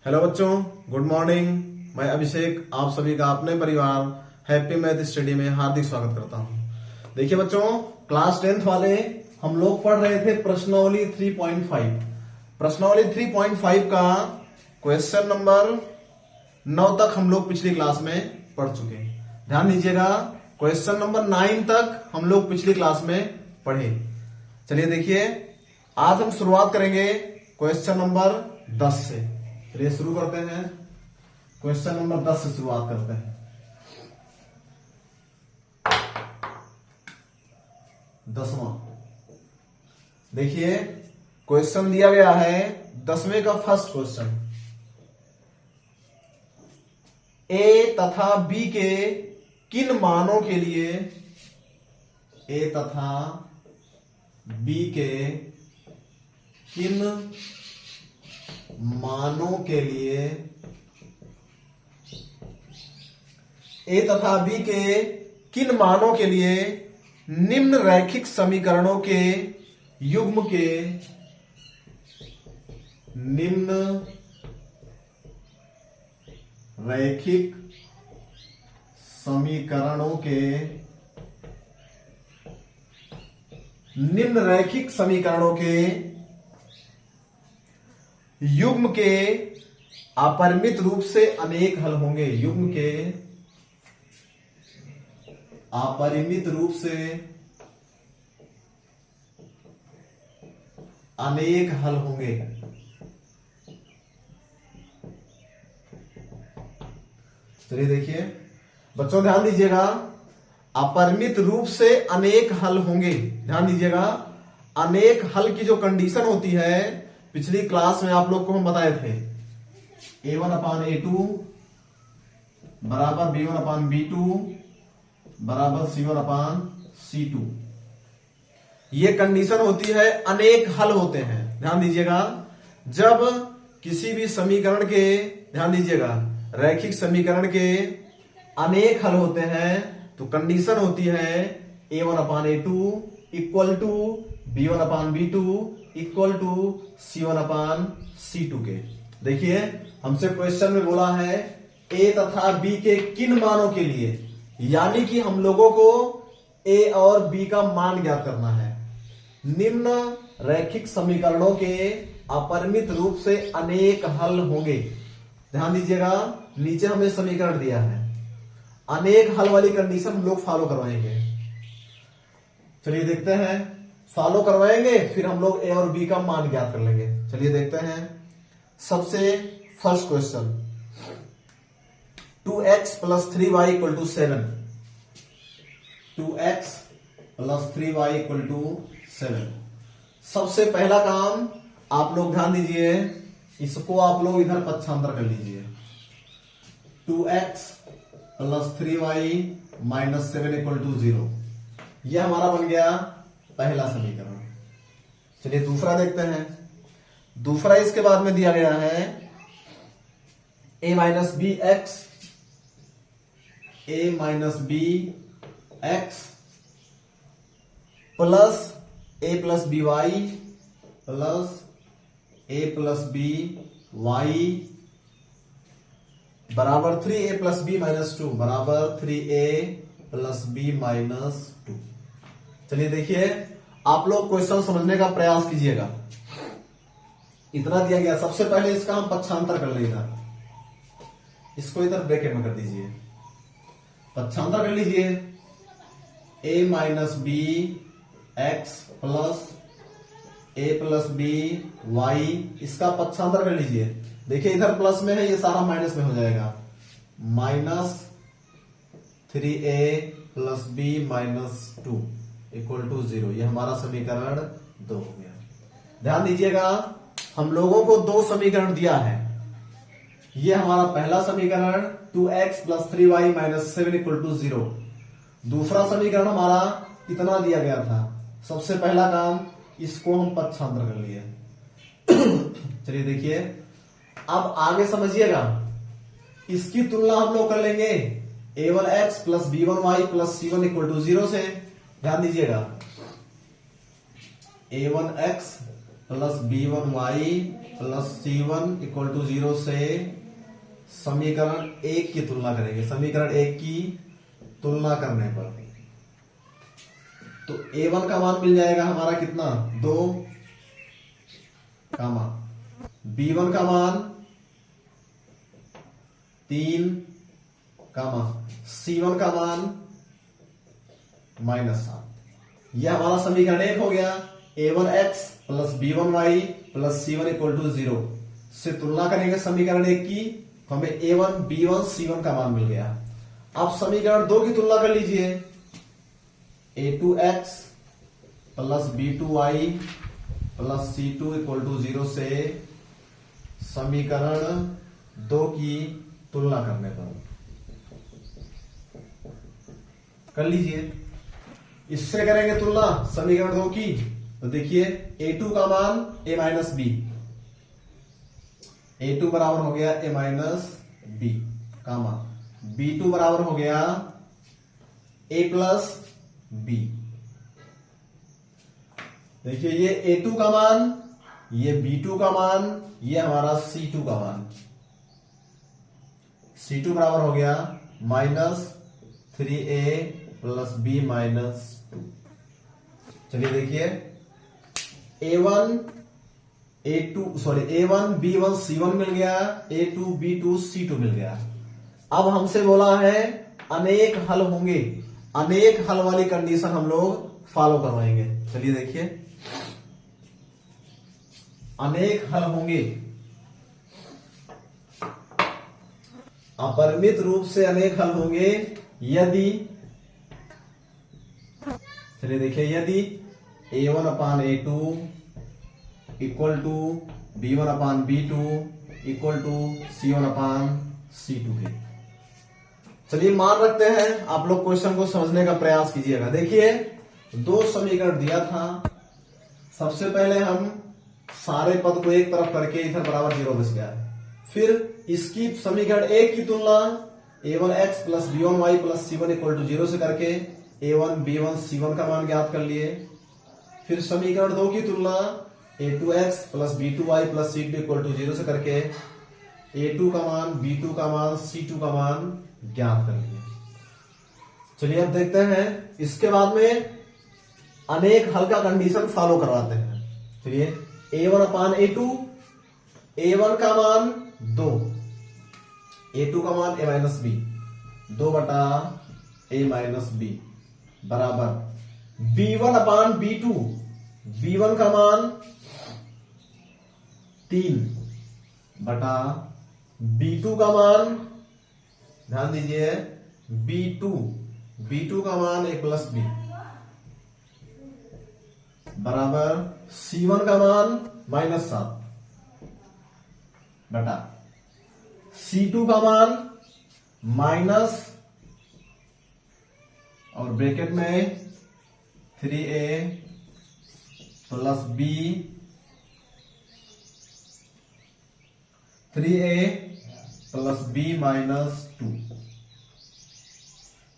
Hello बच्चों, good morning. मैं अभिषेक आप सभी का अपने परिवार हैप्पी मैथ स्टडी में हार्दिक स्वागत करता हूं। देखिए बच्चों, क्लास 10th वाले हम लोग पढ़ रहे थे प्रश्नावली 3.5। प्रश्नावली 3.5 का क्वेश्चन नंबर 9 तक हम लोग पिछली क्लास में पढ़ चुके हैं। ध्यान दीजिएगा, क्वेश्चन नंबर 9 तक हम लोग पिछली क्लास में पढ़े। चलिए देखिए, आज हम शुरुआत करेंगे क्वेश्चन नंबर 10 से। चलिए शुरू करते हैं। क्वेश्चन नंबर 10 से शुरुआत करते हैं। 10वां देखिए, क्वेश्चन दिया गया है 10वें का फर्स्ट क्वेश्चन। ए तथा बी के किन मानों के लिए ए तथा बी के किन मानों के लिए ए तथा बी के किन मानों के लिए निम्न रैखिक समीकरणों के युग्म के निम्न रैखिक समीकरणों के निम्न रैखिक समीकरणों के युग्म के अपरिमित रूप से अनेक हल होंगे। युग्म के अपरिमित रूप से अनेक हल होंगे। चलिए देखिए बच्चों, ध्यान दीजिएगा, अपरिमित रूप से अनेक हल होंगे। ध्यान दीजिएगा, अनेक हल की जो कंडीशन होती है पिछली क्लास में आप लोग को हम बताए थे, a1/a2 बराबर b1/b2 बराबर c1/c2। ये कंडीशन होती है, अनेक हल होते हैं। ध्यान दीजिएगा, जब किसी भी समीकरण के, ध्यान दीजिएगा, रैखिक समीकरण के अनेक हल होते हैं तो कंडीशन होती है a1/a2 equal to b1/b2 equal to c1/c2 के। देखिए, हमसे क्वेश्चन में बोला है a तथा b के किन मानों के लिए, यानी कि हम लोगों को a और b का मान ज्ञात करना है। निम्न रैखिक समीकरणों के अपरिमित रूप से अनेक हल होंगे। ध्यान दीजिएगा, नीचे हमें समीकरण दिया है, अनेक हल वाली कंडीशन हम लोग फॉलो करवाएंगे। चलिए देखते हैं, फॉलो करवाएंगे फिर हम लोग ए और बी का मान ज्ञात कर लेंगे। चलिए देखते हैं। सबसे first question, 2x + 3y = 7। 2x + 3y = 7। सबसे पहला काम आप लोग ध्यान दीजिए, इसको आप लोग इधर पक्षांतर कर लीजिए। 2x + 3y - 7 = 0। यह हमारा बन गया पहला समीकरण। चलिए दूसरा देखते हैं। दूसरा इसके बाद में दिया गया है a - bx plus a + by plus a + by बराबर 3a + b - 2 बराबर 3a + b - 2। चलिए देखिए, आप लोग क्वेश्चन समझने का प्रयास कीजिएगा। इतना दिया गया, सबसे पहले इसका हम पक्षांतर कर लेगा। इसको इधर ब्रैकेट में कर दीजिए, पक्षांतर कर लीजिए। a - bx plus a + by, इसका पक्षांतर कर लीजिए। देखिए इधर प्लस में है, ये सारा माइनस में हो जाएगा। -3a + b - 2 = 0। ये हमारा समीकरण 2 हो गया। ध्यान दीजिएगा, हम लोगों को दो समीकरण दिया है। ये हमारा पहला समीकरण 2x + 3y - 7 = 0। दूसरा समीकरण हमारा इतना दिया गया था। सबसे पहला काम, इसको हम पक्षांतर कर लिए। चलिए देखिए, अब आगे समझिएगा, इसकी तुलना हम लोग कर लेंगे a1x + b1y + c1 = 0 से। ध्यान दीजिएगा, a1x plus b1y plus c1 equal to 0 से समीकरण 1 की तुलना करेंगे। समीकरण 1 की तुलना करने पर तो a1 का मान मिल जाएगा हमारा कितना 2 कामा b1 का मान 3 कामा c1 का मान -7। यह हमारा समीकरण 1 हो गया। a1x plus b1y plus c1 equal to 0 से तुलना करेंगे समीकरण 1 की, तो हमें a1 b1 c1 का मान मिल गया। अब समीकरण 2 की तुलना कर लीजिए। a2x plus b2y plus c2 equal to 0 से समीकरण 2 की तुलना करने पर कर लीजिए। इससे करेंगे तुलना समीकरण 2 की, तो देखिए a2 का मान a माइनस बी, a2 बराबर हो गया a minus B comma b2 बराबर हो गया a प्लस बी। देखिए ये a2 का मान, ये b2 का मान, ये हमारा c2 का मान। c2 बराबर हो गया -3a प्लस b माइनस 2। चलिए देखिए a1 b1 c1 मिल गया, a2 b2 c2 मिल गया। अब हमसे बोला है अनेक हल होंगे, अनेक हल वाली कंडीशन हम लोग फॉलो करवाएंगे। चलिए देखिए अनेक हल होंगे, अपरिमित रूप से अनेक हल होंगे यदि, चलिए देखिए यदि a1 upon a2 equal to b1 upon b2 equal to c1 upon c2 के। चलिए मान रखते हैं, आप लोग क्वेश्चन को समझने का प्रयास कीजिएगा। देखिए दो समीकरण दिया था, सबसे पहले हम सारे पद को एक तरफ करके इधर बराबर 0 बच गया। फिर इसकी समीकरण 1 की तुलना a1x plus b1y plus c1 equal to 0 से करके a1 b1 c1 का मान ज्ञात कर लिए। फिर समीकरण 2 की तुलना a2x plus b2y plus c2 equal to 0 से करके a2 का मान, b2 का मान, c2 का मान ज्ञात कर लिए। चलिए अब देखते हैं, इसके बाद में अनेक हल का कंडीशन फॉलो करवाते हैं। चलिए a1 अपान a2, a1 का मान 2, a2 का मान a माइनस बी, 2 बटा a माइनस बी बराबर b1 अपान b2, b1 का मान 3 बटा b2 का मान, ध्यान दीजिए b2 का मान a प्लस बी बराबर c1 का मान -7 बटा c2 का मान माइनस और ब्रैकेट में 3a plus b, 3a plus b minus 2।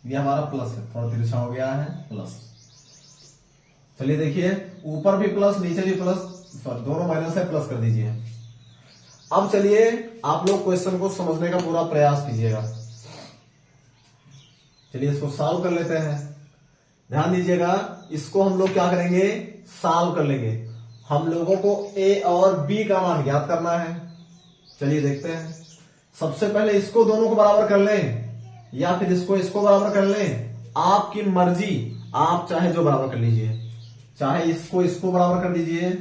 ये हमारा प्लस है, थोड़ा तिरछा हो गया है प्लस। चलिए देखिए ऊपर भी प्लस नीचे भी प्लस, दोनों माइनस है, प्लस कर दीजिए। अब चलिए आप लोग क्वेश्चन को समझने का पूरा प्रयास कीजिएगा। चलिए इसको सॉल्व कर लेते हैं। ध्यान दीजिएगा, इसको हम लोग क्या करेंगे, सॉल्व कर लेंगे। हम लोगों को a और b का मान ज्ञात करना है। चलिए देखते हैं। सबसे पहले इसको दोनों को बराबर कर लें या फिर इसको बराबर कर लें, आपकी मर्जी। आप चाहे जो बराबर कर लीजिए, चाहे इसको बराबर कर दीजिए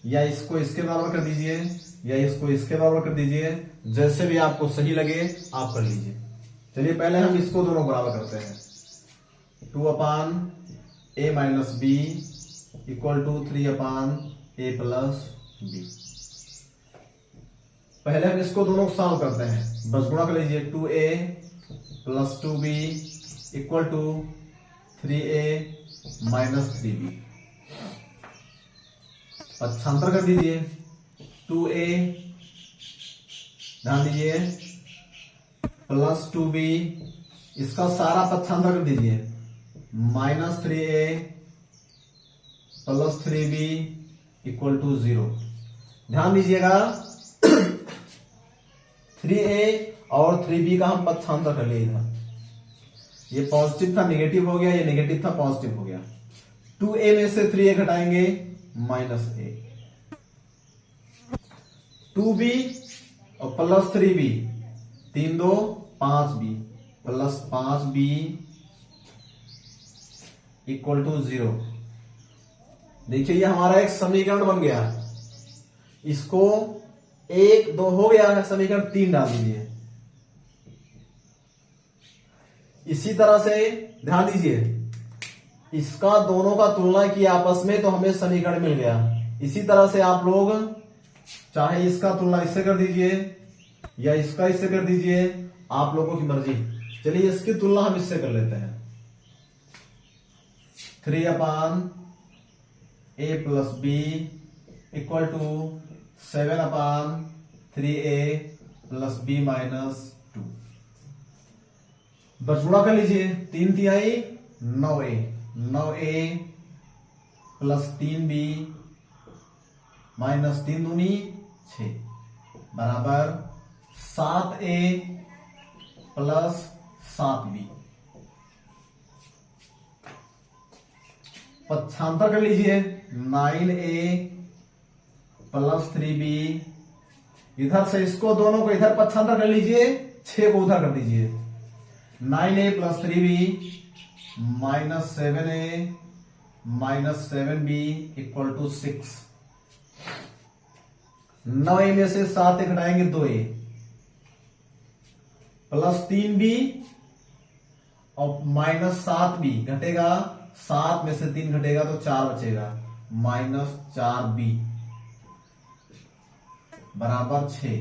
या इसको इसके बराबर कर दीजिए या इसको इसके बराबर कर दीजिए, जैसे भी आपको सही लगे आप कर लीजिए। चलिए पहले हम इसको दोनों बराबर करते हैं। 2 upon a minus b equal to 3 upon a plus b. पहले हम इसको दोनों को सॉल्व करते हैं, बस गुणा कर लीजिए। 2a plus 2b equal to 3a minus 3b। पक्षांतर कर दीजिए। 2a, ध्यान दीजिए, प्लस 2b, इसका सारा पक्षांतर कर दीजिए। Minus 3a plus 3b equal to 0। ध्यान दीजिएगा 3a और 3b का हम पक्षांतर कर लिए इधर। ये पॉजिटिव था नेगेटिव हो गया, ये नेगेटिव था पॉजिटिव हो गया। 2a में से 3a घटाएंगे -a, 2b और plus 3b, 3 2 5b plus 5b equal to 0। देखिए ये हमारा एक समीकरण बन गया। इसको 1 2 हो गया है, समीकरण 3 डाल दीजिए। इसी तरह से ध्यान दीजिए, इसका दोनों का तुलना किया आपस में तो हमें समीकरण मिल गया। इसी तरह से आप लोग चाहे इसका तुलना इससे कर दीजिए या इसका इससे कर दीजिए, आप लोगों की मर्जी। चलिए इसकी तुलना हम इससे कर लेते हैं। 3/a plus b equal to 7/3a plus b minus 2। बचुड़ा कर लीजिए, 3 तिहाई 9a, 9a plus 3b minus 3 दूनी 6 बराबर 7a प्लस 7b। पक्षांतर कर लीजिए, 9a प्लस 3b, इधर से इसको दोनों को इधर पक्षांतर कर लीजिए, 6 को उधर कर दीजिए। 9a plus 3b minus 7a minus 7b equal to 6। 9a में से 7 घटाएंगे 2a प्लस 3b और माइनस 7b घटेगा, 7 में से 3 घटेगा तो 4 बचेगा, माइनस 4b बराबर 6।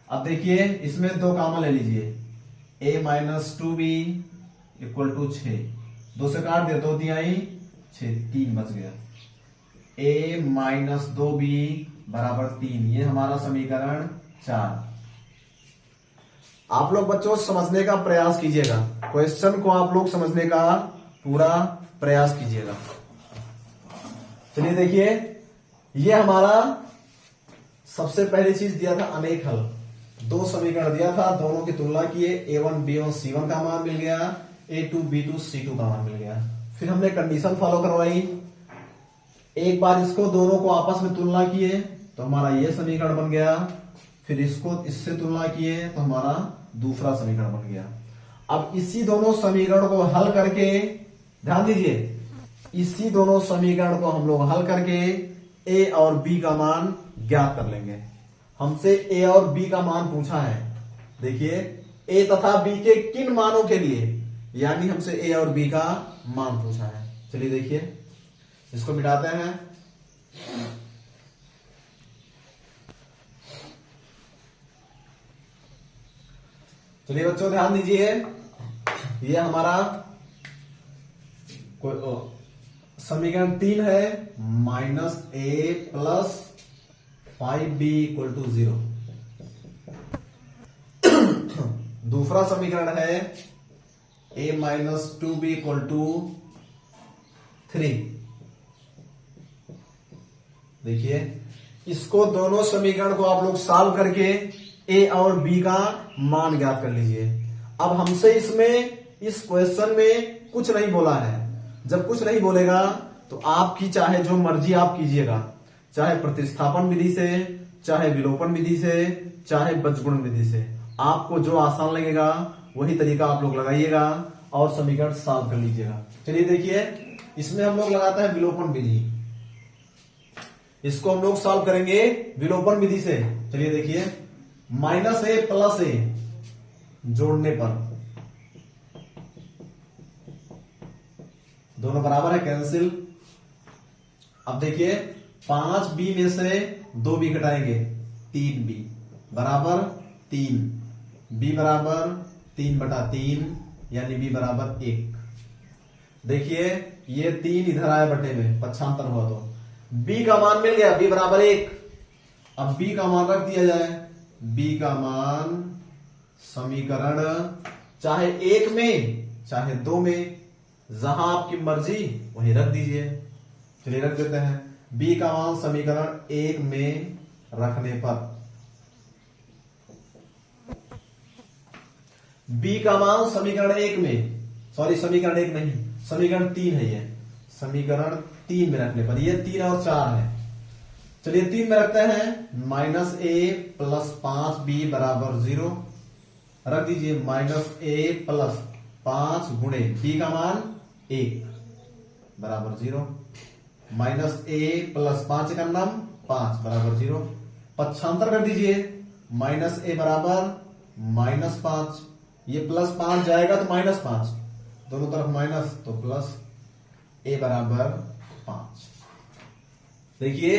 अब देखिए इसमें 2 कॉमन ले लीजिए, a minus 2b equal to 6, 2 से काट दिया, 2 तिहाई 6, 3 बच गया। a माइनस 2b बराबर 3, ये हमारा समीकरण 4। आप लोग बच्चों समझने का प्रयास कीजिएगा, क्वेश्चन को आप लोग समझने का पूरा प्रयास कीजिएगा। चलिए देखिए, ये हमारा सबसे पहली चीज दिया था अनेक हल। 2 समीकरण दिया था, दोनों की तुलना किए, a1 b1 c1 का मान मिल गया, a2 b2 c2 का मान मिल गया। फिर हमने कंडीशन फॉलो करवाई, एक बार इसको दोनों को आपस में तुलना किए तो हमारा ये समीकरण बन गया, फिर इसको इससे तुलना किए तो हमारा दूसरा समीकरण बन गया। अब इसी दोनों समीकरण को हल करके, ध्यान दीजिए, इसी दोनों समीकरण को हम लोग हल करके a और b का मान ज्ञात कर लेंगे। हमसे a और b का मान पूछा है, देखिए a तथा b के किन मानों के लिए, यानी हमसे a और b का मान पूछा है। चलिए देखिए, इसको मिटाते हैं। चलिए बच्चों ध्यान दीजिए, ये हमारा समीकरण 3 है, minus a plus 5b equal to 0। दूसरा समीकरण है a minus 2b equal to 3। देखिए इसको दोनों समीकरण को आप लोग सॉल्व करके a और b का मान ज्ञात कर लीजिए। अब हमसे इसमें इस क्वेश्चन में कुछ नहीं बोला है, जब कुछ नहीं बोलेगा तो आपकी चाहे जो मर्जी आप कीजिएगा, चाहे प्रतिस्थापन विधि से, चाहे विलोपन विधि से, चाहे बचगुणन विधि से, आपको जो आसान लगेगा वही तरीका आप लोग लगाइएगा और समीकरण सॉल्व कर लीजिएगा। चलिए देखिए, इसमें हम लोग लगाते हैं विलोपन विधि, इसको हम लोग सॉल्व करेंगे विलोपन विधि से। चलिए देखिए, माइनस a प्लस a जोड़ने पर दोनों बराबर है, कैंसिल। अब देखिए 5b में से 2b घटाएंगे, 3b बराबर 3, b बराबर 3/3 यानी b बराबर 1। देखिए ये 3 इधर आए बटे में, पक्षांतर हुआ तो b का मान मिल गया, b बराबर 1। अब b का मान रख दिया जाए, b का मान समीकरण चाहे 1 में चाहे 2 में, जहां आपकी मर्जी वहीं रख दीजिए। चलिए रख देते हैं, बी का मान समीकरण 1 में रखने पर, बी का मान समीकरण 1 में, सॉरी समीकरण 1 नहीं, समीकरण 3 है ये, समीकरण 3 में रखने पर, ये 3 और 4 है। चलिए 3 में रखते हैं, -a प्लस 5b बराबर 0 रख दीजिए, -a प्लस 5 गुणे b का मान 1 बराबर 0, -a प्लस 5 का नाम 5 बराबर 0, पक्षांतर कर दीजिए, -a बराबर -5, ये +5 जाएगा तो -5, दोनों तरफ माइनस तो प्लस, a बराबर 5। देखिए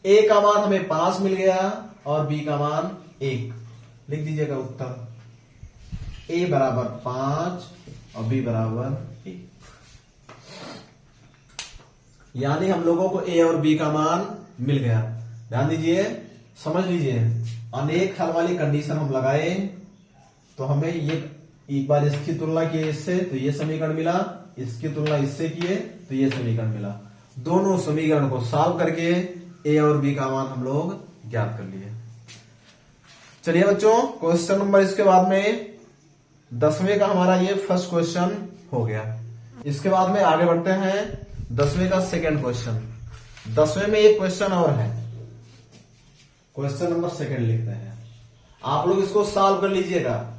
a का मान हमें 5 मिल गया और b का मान 1, लिख दीजिएगा उत्तर, a बराबर 5 और b बराबर 1। यानी हम लोगों को a और b का मान मिल गया। ध्यान दीजिए, समझ लीजिए, अनेक हल वाली कंडीशन हम लगाए तो हमें ये, एक बार इसकी तुलना किए इससे तो ये समीकरण मिला, इसकी तुलना इससे किए तो ये समीकरण मिला। दोनों समीकरण को सॉल्व करके a और b का मान हम लोग ज्ञात कर लिए। चलिए बच्चों, क्वेश्चन नंबर इसके बाद में 10वें का हमारा ये फर्स्ट क्वेश्चन हो गया। इसके बाद में आगे बढ़ते हैं 10वें का सेकंड क्वेश्चन। 10वें में एक क्वेश्चन और है, क्वेश्चन नंबर सेकंड लिखते हैं, आप लोग इसको सॉल्व कर लीजिएगा।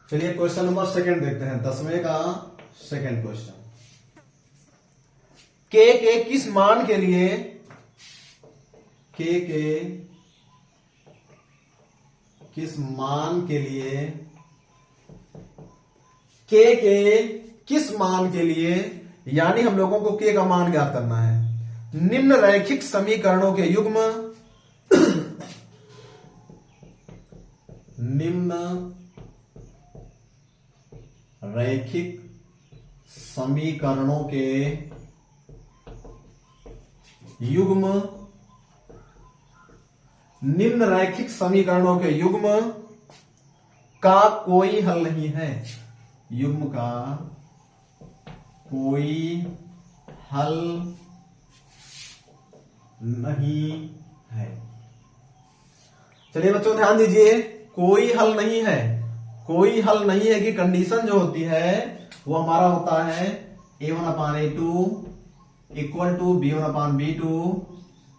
चलिए क्वेश्चन नंबर सेकंड देखते हैं, 10वें का सेकंड क्वेश्चन। के किस मान के लिए, के किस मान के लिए, के किस मान के लिए, यानी हम लोगों को के का मान ज्ञात करना है। निम्न रैखिक समीकरणों के युग्म, निम्न रैखिक समीकरणों के युग्म, निम्न रैखिक समीकरणों के युग्म का कोई हल नहीं है, युग्म का कोई हल नहीं है। चलिए बच्चों ध्यान दीजिए, कोई हल नहीं है, कोई हल नहीं है कि कंडीशन जो होती है वो हमारा होता है a1/a2 equal to b1/b2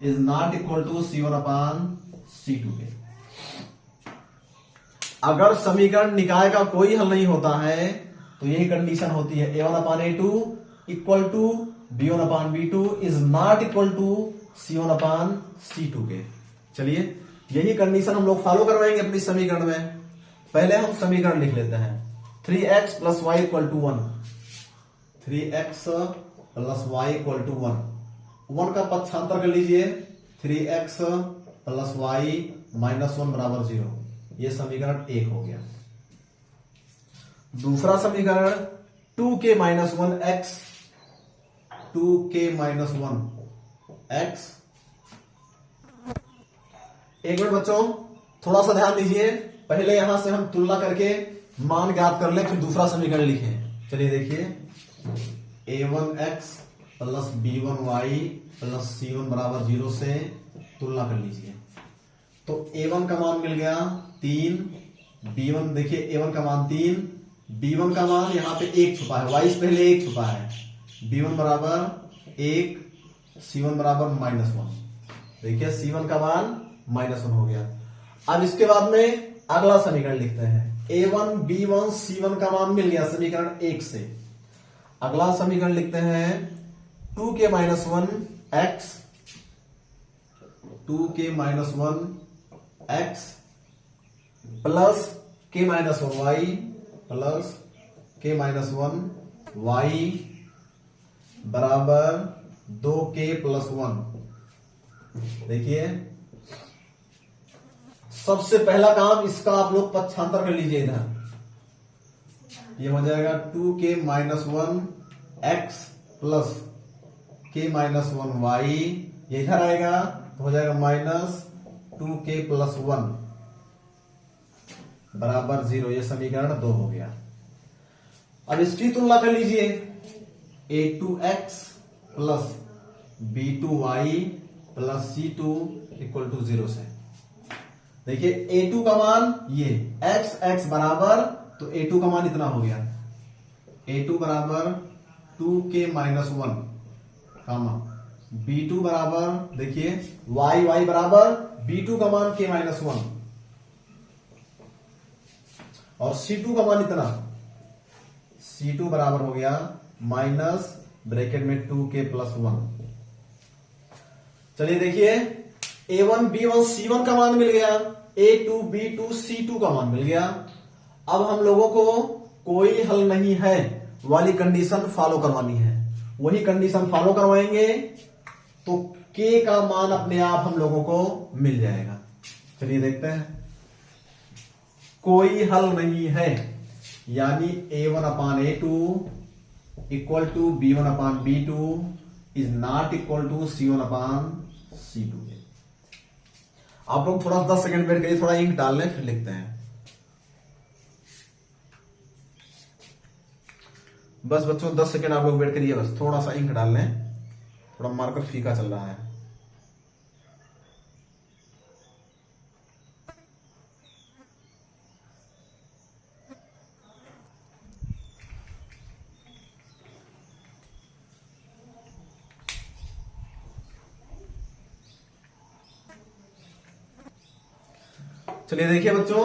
is not equal to c1/c2 के। अगर समीकरण निकाय का कोई हल नहीं होता है तो यही कंडीशन होती है, a1/a2 equal to b1/b2 is not equal to c1/c2 के। चलिए यही कंडीशन हम लोग फॉलो करवाएंगे अपनी समीकरण में। पहले हम समीकरण लिख लेते हैं, 3x plus y equal to 1, 3x plus y equal to 1, 1 का पक्षांतर कर लीजिए, 3x प्लस वाई माइनस 1 बराबर 0, यह समीकरण 1 हो गया। दूसरा समीकरण 2k minus 1x, 2k minus 1x। एक मिनट बच्चों, थोड़ा सा ध्यान दीजिए, पहले यहां से हम तुलना करके मान ज्ञात कर ले, फिर दूसरा समीकरण लिखें। चलिए देखिए, a1x plus b1y plus c1 बराबर 0 से तुलना कर लीजिए। तो a1 का मान मिल गया 3, b1 देखिए a1 का मान 3, b1 का मान यहां पे 1 छुपा है, y से पहले 1 छुपा है, b1 बराबर 1, c1 बराबर -1। देखिए c1 का मान -1 हो गया। अब इसके बाद में अगला समीकरण लिखते हैं, a1 b1 c1 का मान मिल गया समीकरण 1 से। अगला समीकरण लिखते हैं 2k minus 1x, 2k minus 1x plus k minus 1y plus k minus 1y बराबर 2k प्लस 1। देखिए सबसे पहला काम इसका आप लोग पक्षांतर कर लीजिए, इधर ये हो जाएगा 2k माइनस 1x प्लस के माइनस 1 वाई, ये इधर आएगा तो हो जाएगा माइनस 2k प्लस 1 बराबर 0। ये समीकरण 2 हो गया। अब इसकी तुलना कर लीजिए, a2x plus b2y plus c2 equal to 0 से। देखिए a2 का मान ये x बराबर, तो a2 का मान इतना हो गया, a2 बराबर 2k माइनस 1 कामा b2 बराबर, देखिए y बराबर b2 का मान k माइनस 1 और c2 का मान इतना, c2 बराबर हो गया माइनस ब्रैकेट में 2k प्लस 1। चलिए देखिए a1 b1 c1 का मान मिल गया, a2 b2 c2 का मान मिल गया। अब हम लोगों को कोई हल नहीं है वाली कंडीशन फॉलो करवानी है, वही कंडीशन फॉलो करवाएंगे तो k का मान अपने आप हम लोगों को मिल जाएगा। चलिए देखते हैं, कोई हल नहीं है यानी a1 upon a2 equal to b1 upon b2 is not equal to c1 upon c2। आप लोग थोड़ा 10 सेकंड वेट करिए, थोड़ा इंक डाल लें फिर लिखते हैं। बस बच्चों 10 सेकंड आप लोग वेट करिए, बस थोड़ा सा इंक डाल लें, थोड़ा मार्कर फीका चल रहा है। चलिए देखिए बच्चों,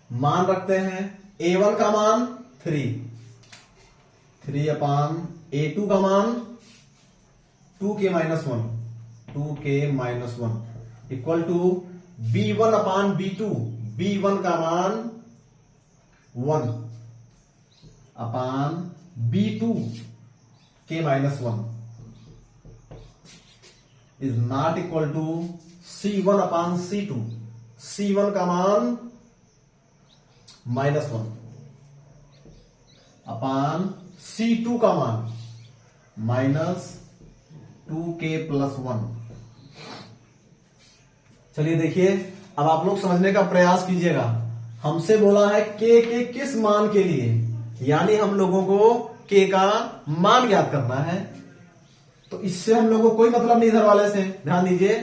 मान रखते हैं a1 का मान 3 अपान a2 का मान 2k minus 1 equal to b1 upon b1 का मान 1 upon b2 k minus 1 is not equal to c1 upon c1 का मान -1 अपान c2 का मान -2k प्लस 1। चलिए देखिए, अब आप लोग समझने का प्रयास कीजिएगा। हमसे बोला है k के किस मान के लिए, यानी हम लोगों को k का मान ज्ञात करना है। तो इससे हम लोगों को कोई मतलब नहीं इधर वाले से, ध्यान दीजिए,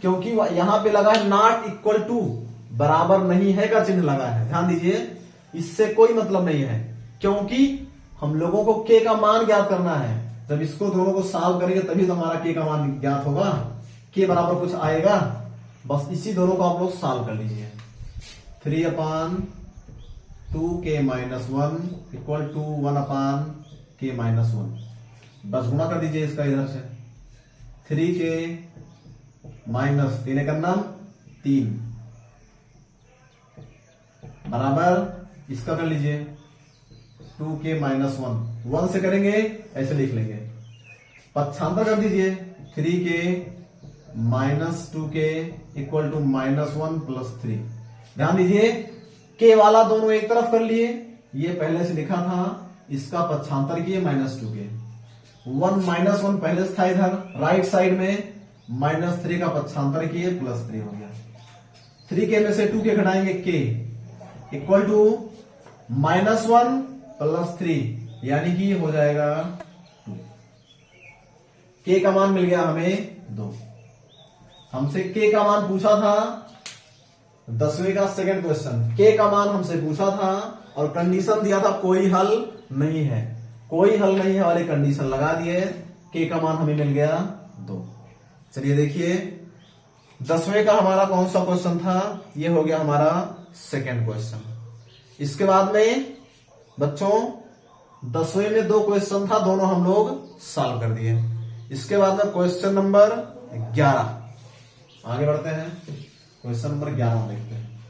क्योंकि यहां पे लगा है नॉट इक्वल टू, बराबर नहीं है का चिन्ह लगा है। ध्यान दीजिए, इससे कोई मतलब नहीं है, क्योंकि हम लोगों को k का मान ज्ञात करना है। जब इसको दोनों को सॉल्व करेंगे तभी तो हमारा k का मान ज्ञात होगा, k बराबर कुछ आएगा। बस इसी दोनों को आप लोग सॉल्व कर लीजिए। 3 upon 2k minus 1 equal to 1 upon k minus 1। बस गुणा कर दीजिए इसका इधर से, 3k माइनस 3 का नाम 3 बराबर इसका कर लीजिए 2k माइनस 1 से करेंगे ऐसे लिख लेंगे, पक्षांतर कर दीजिए 3k minus 2k equal to -1 plus 3। ध्यान दीजिए, k वाला दोनों एक तरफ कर लिए, ये पहले से लिखा था, इसका पक्षांतर किए -2k, 1 पहले से था इधर राइट साइड में, -3 का पक्षांतर किए +3 हो गया। 3k में से 2k घटाएंगे k इक्वल टू -1 प्लस 3, यानी कि हो जाएगा 2। k का मान मिल गया हमें 2। हमसे k का मान पूछा था 10वें का सेकंड क्वेश्चन, k का मान हमसे पूछा था और कंडीशन दिया था कोई हल नहीं है, कोई हल नहीं है वाली कंडीशन लगा दिए, k का मान हमें मिल गया 2। चलिए देखिए, 10वें का हमारा कौन सा क्वेश्चन था, ये हो गया हमारा सेकंड क्वेश्चन। इसके बाद में बच्चों 10वें में 2 क्वेश्चन था, दोनों हम लोग सॉल्व कर दिए। इसके बाद में क्वेश्चन नंबर 11 आगे बढ़ते हैं, क्वेश्चन नंबर 11 देखते हैं।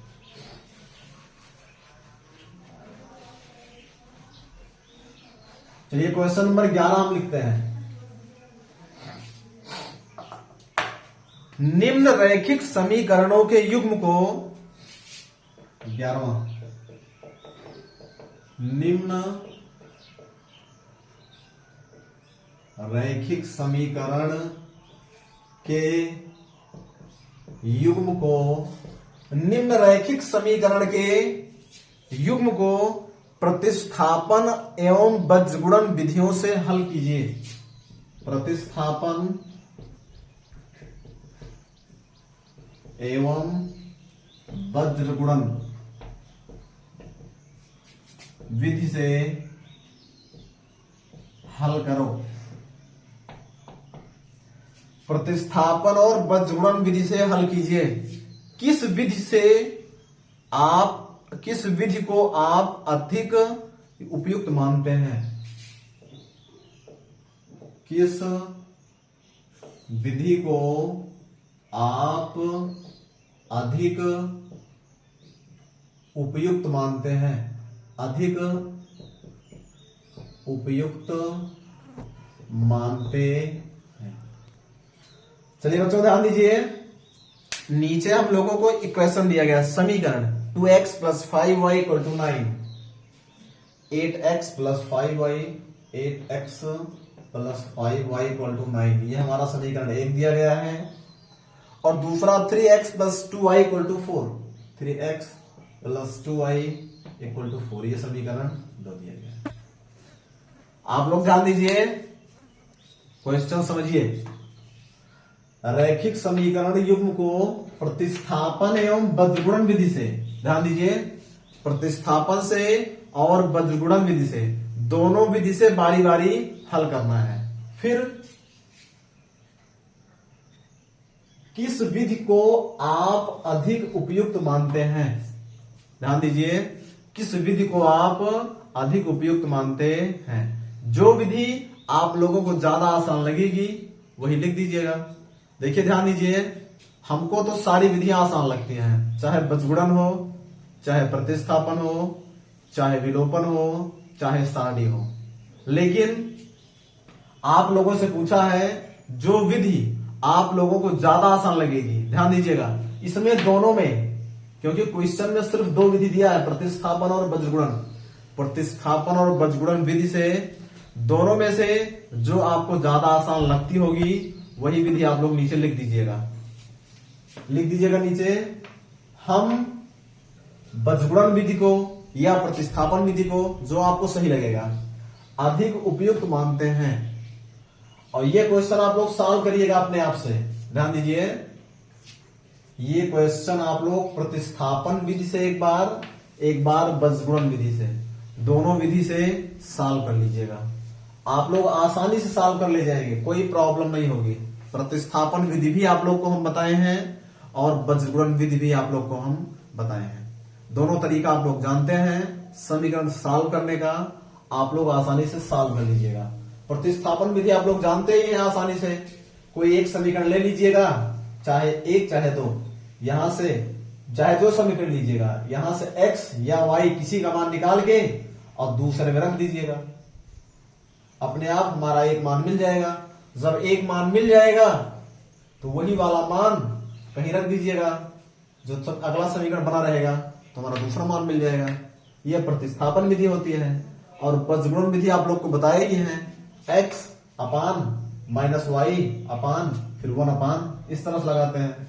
चलिए क्वेश्चन नंबर 11 हम लिखते हैं, निम्न रैखिक समीकरणों के युग्म को 11वां, निम्न रैखिक समीकरण के युग्म को, निम्न रैखिक समीकरण के युग्म को प्रतिस्थापन एवं बीजगुणन विधियों से हल कीजिए। प्रतिस्थापन एवं बीजगुणन विधि से हल करो। प्रतिस्थापन और बीजगुणन विधि से हल कीजिए। किस विधि को आप अधिक उपयुक्त मानते हैं? किस विधि को आप अधिक उपयुक्त मानते हैं? अधिक उपयुक्त मानते हैं। चलिए बच्चों ध्यान दीजिए, नीचे हम लोगों को इक्वेशन दिया गया, समीकरण 2x + 5y = 9, 8x + 5y 8x + 5y = 9, ये हमारा समीकरण 1 दिया गया है। और दूसरा 3x + 2y = 4, 3x + 2y = 4, ये समीकरण 2 दिया गया है। आप लोग ध्यान दीजिए, क्वेश्चन समझिए। रैखिक समीकरण युग्म को प्रतिस्थापन एवं बीजगुणन विधि से, ध्यान दीजिए, प्रतिस्थापन से और बीजगुणन विधि से, दोनों विधि से बारी बारी हल करना है। फिर किस विधि को आप अधिक उपयुक्त मानते हैं? ध्यान दीजिए, किस विधि को आप अधिक उपयुक्त मानते हैं? जो विधि आप लोगों को ज्यादा आसान लगेगी वही लिख दीजिएगा। देखिए ध्यान दीजिए, हमको तो सारी विधियां आसान लगती हैं, चाहे बीजगुणन हो, चाहे प्रतिस्थापन हो, चाहे विलोपन हो, चाहे सारणी हो। लेकिन आप लोगों से पूछा है जो विधि आप लोगों को ज्यादा आसान लगेगी, ध्यान दीजिएगा, इसमें दोनों में, क्योंकि क्वेश्चन में सिर्फ 2 विधि दिया है, प्रतिस्थापन और बीजगुणन। प्रतिस्थापन और बीजगुणन विधि से दोनों में से जो आपको ज्यादा आसान लगती होगी वही विधि आप लोग नीचे लिख दीजिएगा। लिख दीजिएगा नीचे, हम बीजगुणन विधि को या प्रतिस्थापन विधि को, जो आपको सही लगेगा, अधिक उपयुक्त मानते हैं। और ये क्वेश्चन आप लोग सॉल्व करिएगा अपने आप से। ध्यान दीजिए, ये क्वेश्चन आप लोग प्रतिस्थापन विधि से एक बार बीजगुणन विधि से, दोनों विधि से सॉल्व कर लीजिएगा। आप लोग आसानी से सॉल्व कर ले जाएंगे, कोई प्रॉब्लम नहीं होगी। प्रतिस्थापन विधि भी आप लोग को हम बताए हैं और बीजगुणन विधि भी आप लोग को हम बताए हैं। दोनों तरीका आप लोग जानते हैं समीकरण सॉल्व करने का, आप लोग आसानी से सॉल्व कर लीजिएगा। प्रतिस्थापन विधि आप लोग जानते ही हैं आसानी से, कोई एक समीकरण ले लीजिएगा, चाहे एक चाहे दो, यहां से चाहे दो समीकरण लीजिएगा, यहां से x या y किसी का मान निकाल के और दूसरे में रख दीजिएगा, अपने आप हमारा एक मान मिल जाएगा। जब एक मान मिल जाएगा तो वही वाला मान कहीं रख दीजिएगा, जो अगला समीकरण बना रहेगा तो हमारा दूसरा मान मिल जाएगा। यह प्रतिस्थापन विधि होती है। और बीजगुणन विधि आप लोग को बताए ही हैं, x अपान -y अपान फिर 1 अपान, इस तरह से लगाते हैं।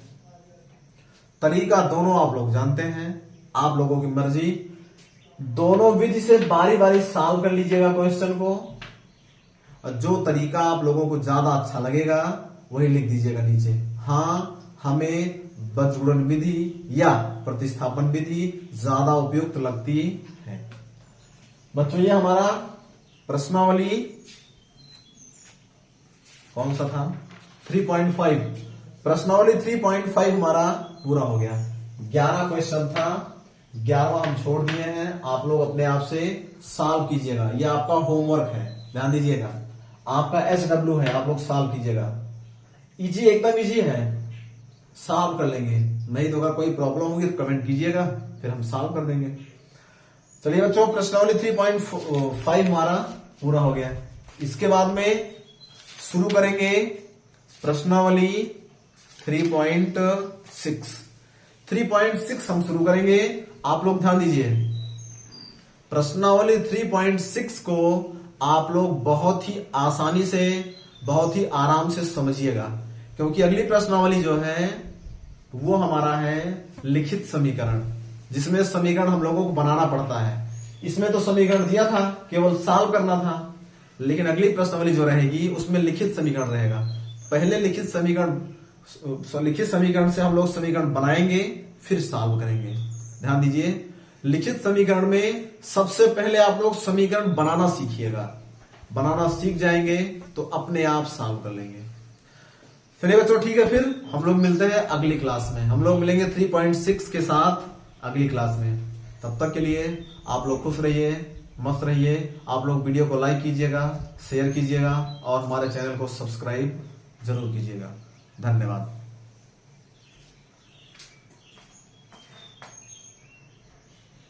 तरीका दोनों आप लोग जानते हैं, आप लोगों की मर्जी। दोनों विधि से बारी बारी सॉल्व कर लीजिएगा क्वेश्चन को, और जो तरीका आप लोगों को ज्यादा अच्छा लगेगा वही लिख दीजिएगा नीचे। हाँ, हमें बीजगुणन विधि या प्रतिस्थापन विधि ज्यादा उपयुक्त लगती है। बच्चों, ये हमारा प्रश्नावली कौन सा था? 3.5। प्रश्नावली 3.5 हमारा पूरा हो गया। 11 क्वेश्चन था, 11वां हम छोड़ दिए हैं। आप लोग अपने आप से सॉल्व कीजिएगा, यह आपका होमवर्क है, ध्यान दीजिएगा। आपका SW है, आप लोग सॉल्व कीजिएगा। इजी, एकदम इजी है, सॉल्व कर लेंगे। नहीं तो अगर कोई प्रॉब्लम होगी तो कमेंट कीजिएगा, फिर हम सॉल्व कर देंगे। चलिए बच्चों, प्रश्नावली 3.5 हमारा पूरा हो गया। इसके बाद में शुरू करेंगे प्रश्नावली 3.6। 3.6 हम शुरू करेंगे। आप लोग ध्यान दीजिए, प्रश्नावली 3.6 को आप लोग बहुत ही आसानी से बहुत ही आराम से समझिएगा, क्योंकि अगली प्रश्नावली जो है वो हमारा है लिखित समीकरण, जिसमें समीकरण हम लोगों को बनाना पड़ता है। इसमें तो समीकरण दिया था, केवल सॉल्व करना था, लेकिन अगली प्रश्नावली जो रहेगी उसमें लिखित समीकरण रहेगा। पहले लिखित समीकरण से हम लोग समीकरण बनाएंगे, फिर सॉल्व करेंगे। ध्यान दीजिए, लिखित समीकरण में सबसे पहले आप लोग समीकरण बनाना सीखिएगा। बनाना सीख जाएंगे तो अपने आप सॉल्व कर लेंगे। चलिए बच्चों, ठीक है, फिर हम लोग मिलते हैं अगली क्लास में। हम लोग मिलेंगे 3.6 के साथ अगली क्लास में। तब तक के लिए आप लोग खुश रहिए, मस्त रहिए। आप लोग वीडियो को लाइक कीजिएगा, शेयर कीजिएगा और हमारे चैनल को सब्सक्राइब जरूर कीजिएगा। धन्यवाद।